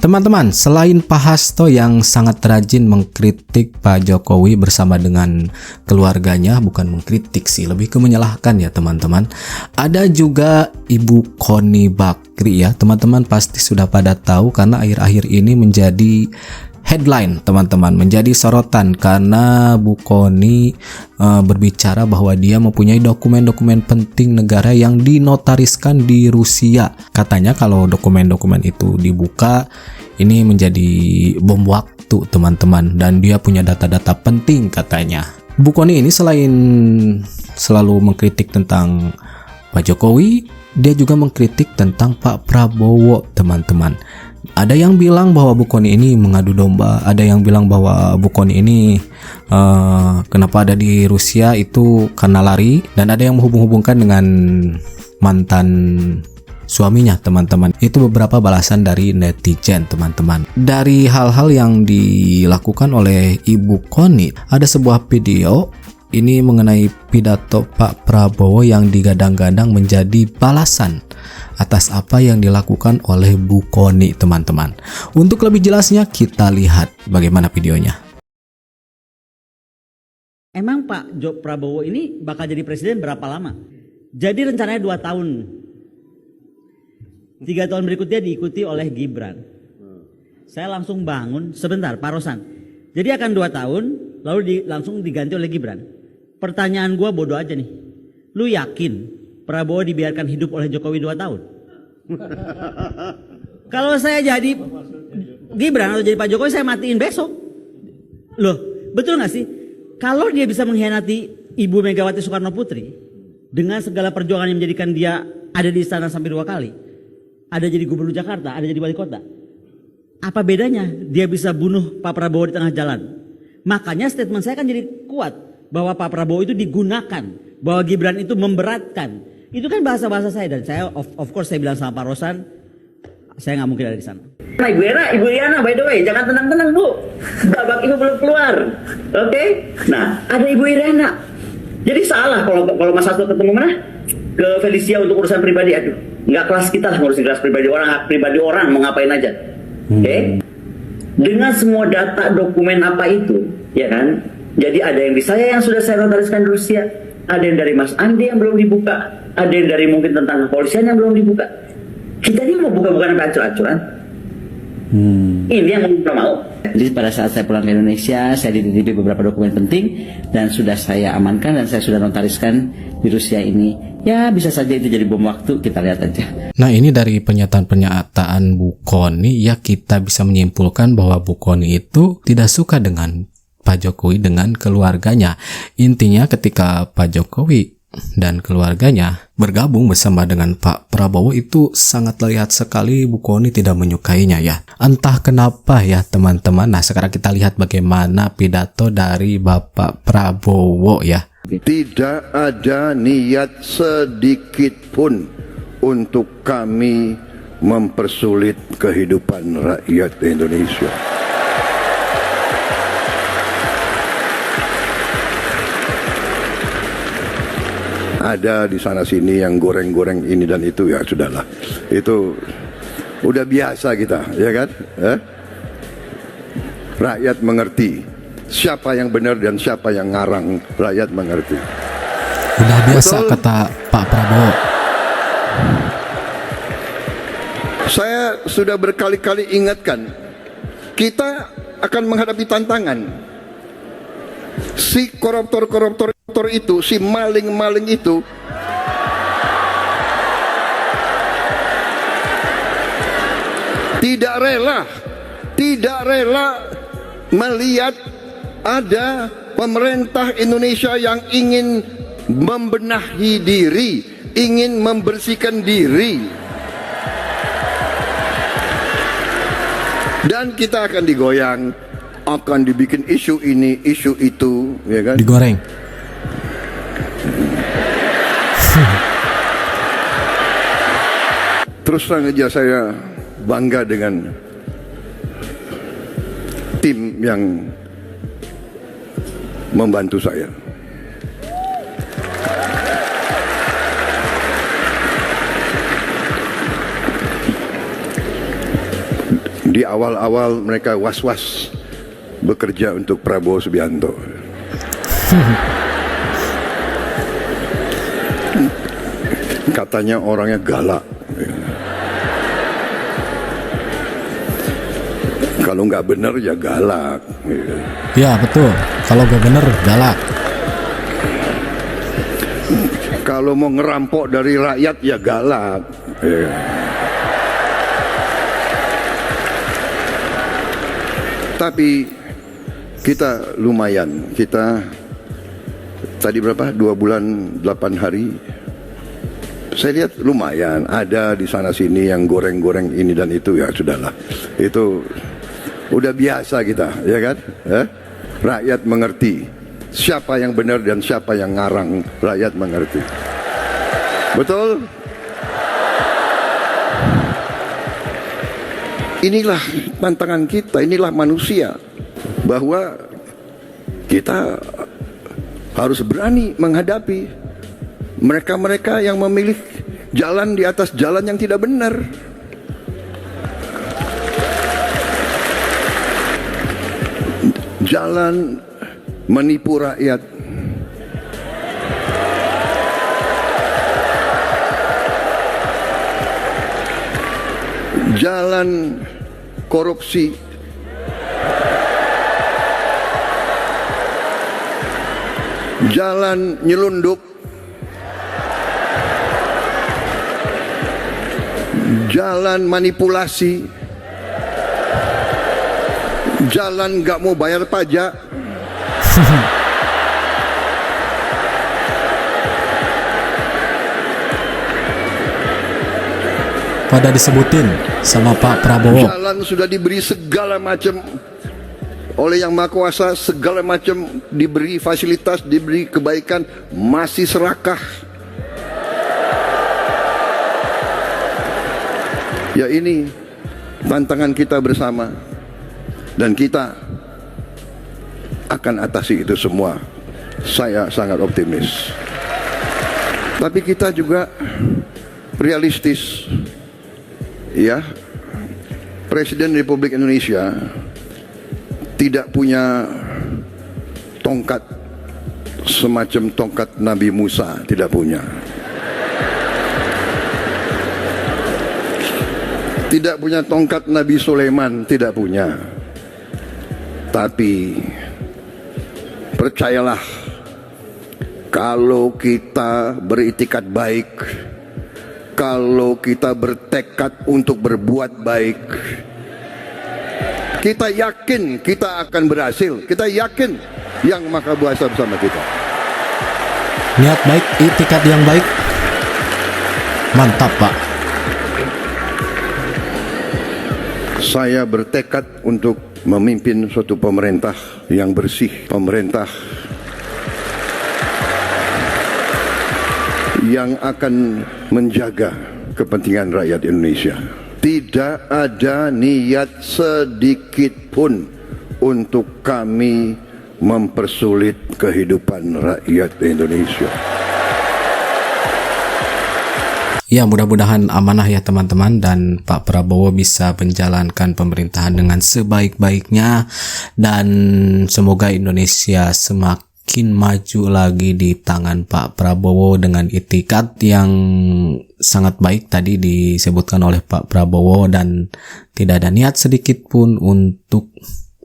Teman-teman, selain Pak Hasto yang sangat rajin mengkritik Pak Jokowi bersama dengan keluarganya, bukan mengkritik sih, lebih ke menyalahkan ya teman-teman. Ada juga Ibu Koni Bakri ya, teman-teman pasti sudah pada tahu karena akhir-akhir ini menjadi headline teman-teman, menjadi sorotan karena Bu Koni berbicara bahwa dia mempunyai dokumen-dokumen penting negara yang dinotariskan di Rusia. Katanya kalau dokumen-dokumen itu dibuka, ini menjadi bom waktu teman-teman, dan dia punya data-data penting katanya. Bu Koni ini selain selalu mengkritik tentang Pak Jokowi, dia juga mengkritik tentang Pak Prabowo teman-teman. Ada yang bilang bahwa Bu Koni ini mengadu domba, ada yang bilang bahwa Bu Koni ini kenapa ada di Rusia itu karena lari, dan ada yang menghubung-hubungkan dengan mantan suaminya teman-teman. Itu beberapa balasan dari netizen teman-teman. Dari hal-hal yang dilakukan oleh Ibu Koni, ada sebuah video ini mengenai pidato Pak Prabowo yang digadang-gadang menjadi balasan atas apa yang dilakukan oleh Bu Koni teman-teman. Untuk lebih jelasnya kita lihat bagaimana videonya. Emang Pak Prabowo ini bakal jadi presiden berapa lama? Jadi rencananya 2 tahun. 3 tahun berikutnya diikuti oleh Gibran. Saya langsung bangun, sebentar Pak Rosan. Jadi akan 2 tahun lalu langsung diganti oleh Gibran. Pertanyaan gua bodoh aja nih. Lu yakin Prabowo dibiarkan hidup oleh Jokowi 2 tahun? Kalau saya jadi Gibran atau jadi Pak Jokowi, saya matiin besok. Loh, betul gak sih? Kalau dia bisa mengkhianati Ibu Megawati Soekarno Putri dengan segala perjuangan yang menjadikan dia ada di istana sampai 2 kali, ada jadi gubernur Jakarta, ada jadi wali kota, apa bedanya dia bisa bunuh Pak Prabowo di tengah jalan? Makanya statement saya kan jadi kuat bahwa Pak Prabowo itu digunakan, bahwa Gibran itu memberatkan. Itu kan bahasa-bahasa saya, dan saya of course saya bilang sama Pak Rosan, saya nggak mungkin ada di sana. Nah, Ibu Iriana, by the way, jangan tenang-tenang Bu, babak Ibu belum keluar, oke? Nah, ada Ibu Iriana. Jadi salah kalau Mas Hasto ketemu mana? Ke Felicia untuk urusan pribadi, aduh, nggak kelas kita lah ngurusin kelas pribadi orang, hak pribadi orang mau ngapain aja, oke? Dengan semua data dokumen apa itu, ya kan? Jadi ada yang di saya yang sudah saya notariskan di Rusia, ada yang dari Mas Andi yang belum dibuka, ada yang dari mungkin tentang kepolisian yang belum dibuka. Kita ini mau buka-bukaan apa acuran? Ini yang mau. Jadi pada saat saya pulang ke Indonesia, saya dititipi beberapa dokumen penting dan sudah saya amankan dan saya sudah notariskan di Rusia ini. Ya bisa saja itu jadi bom waktu, kita lihat aja. Nah ini dari pernyataan Bu Koni ya, kita bisa menyimpulkan bahwa Bu Koni itu tidak suka dengan Pak Jokowi dengan keluarganya. Intinya ketika Pak Jokowi dan keluarganya bergabung bersama dengan Pak Prabowo, itu sangat terlihat sekali Bu Koni tidak menyukainya ya. Entah kenapa ya teman-teman. Nah sekarang kita lihat bagaimana pidato dari Bapak Prabowo ya. Tidak ada niat sedikit pun untuk kami mempersulit kehidupan rakyat Indonesia. Ada di sana sini yang goreng-goreng ini dan itu, ya sudahlah. Itu udah biasa kita, ya kan? Rakyat mengerti siapa yang benar dan siapa yang ngarang, rakyat mengerti. Udah biasa. Betul? Kata Pak Prabowo. Saya sudah berkali-kali ingatkan, kita akan menghadapi tantangan. Si koruptor-koruptor itu, si maling-maling itu tidak rela melihat ada pemerintah Indonesia yang ingin membenahi diri, ingin membersihkan diri. Dan kita akan digoyang, akan dibikin isu ini, isu itu, ya kan? Digoreng. Terus terang aja saya bangga dengan tim yang membantu saya. Di awal-awal mereka was-was bekerja untuk Prabowo Subianto. Katanya orangnya galak. Kalau nggak benar ya galak. Ya betul, kalau gak bener galak. Kalau mau ngerampok dari rakyat ya galak. Tapi kita lumayan. Kita tadi berapa? 2 bulan 8 hari. Saya lihat lumayan. Ada di sana sini yang goreng-goreng ini dan itu, ya sudahlah. Itu udah biasa kita, ya kan? Rakyat mengerti siapa yang benar dan siapa yang ngarang. Rakyat mengerti. Betul? Inilah tantangan kita, inilah manusia, bahwa kita harus berani menghadapi mereka-mereka yang memilih jalan di atas jalan yang tidak benar. Jalan menipu rakyat. Jalan korupsi. Jalan nyelundup. Jalan manipulasi. Jalan gak mau bayar pajak. Pada disebutin sama Pak Prabowo. Jalan sudah diberi segala macam oleh Yang Maha Kuasa, segala macam diberi fasilitas, diberi kebaikan, masih serakah. Ya ini tantangan kita bersama, dan kita akan atasi itu semua. Saya sangat optimis. Tapi kita juga realistis. Ya, Presiden Republik Indonesia tidak punya tongkat semacam tongkat Nabi Musa, tidak punya. Tidak punya tongkat Nabi Sulaiman, tidak punya. Tapi percayalah, kalau kita beritikat baik, kalau kita bertekad untuk berbuat baik, kita yakin kita akan berhasil. Kita yakin Yang Maha Kuasa bersama kita. Niat baik, itikat yang baik. Mantap, Pak. Saya bertekad untuk memimpin suatu pemerintah yang bersih, pemerintah yang akan menjaga kepentingan rakyat Indonesia. Tidak ada niat sedikit pun untuk kami mempersulit kehidupan rakyat Indonesia. Ya, mudah-mudahan amanah ya teman-teman, dan Pak Prabowo bisa menjalankan pemerintahan dengan sebaik-baiknya, dan semoga Indonesia semakin maju lagi di tangan Pak Prabowo dengan itikat yang sangat baik tadi disebutkan oleh Pak Prabowo, dan tidak ada niat sedikit pun untuk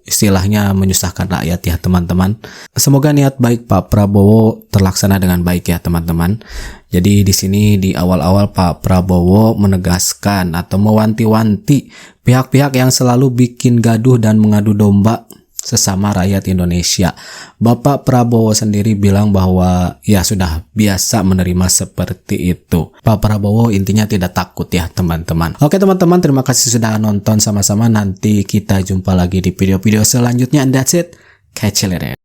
istilahnya menyusahkan rakyat ya teman-teman. Semoga niat baik Pak Prabowo terlaksana dengan baik ya teman-teman. Jadi di sini di awal-awal Pak Prabowo menegaskan atau mewanti-wanti pihak-pihak yang selalu bikin gaduh dan mengadu domba sesama rakyat Indonesia. Bapak Prabowo sendiri bilang bahwa ya sudah biasa menerima seperti itu. Pak Prabowo intinya tidak takut ya teman-teman. Oke teman-teman, terima kasih sudah nonton sama-sama. Nanti kita jumpa lagi di video-video selanjutnya. And that's it. Catch you later.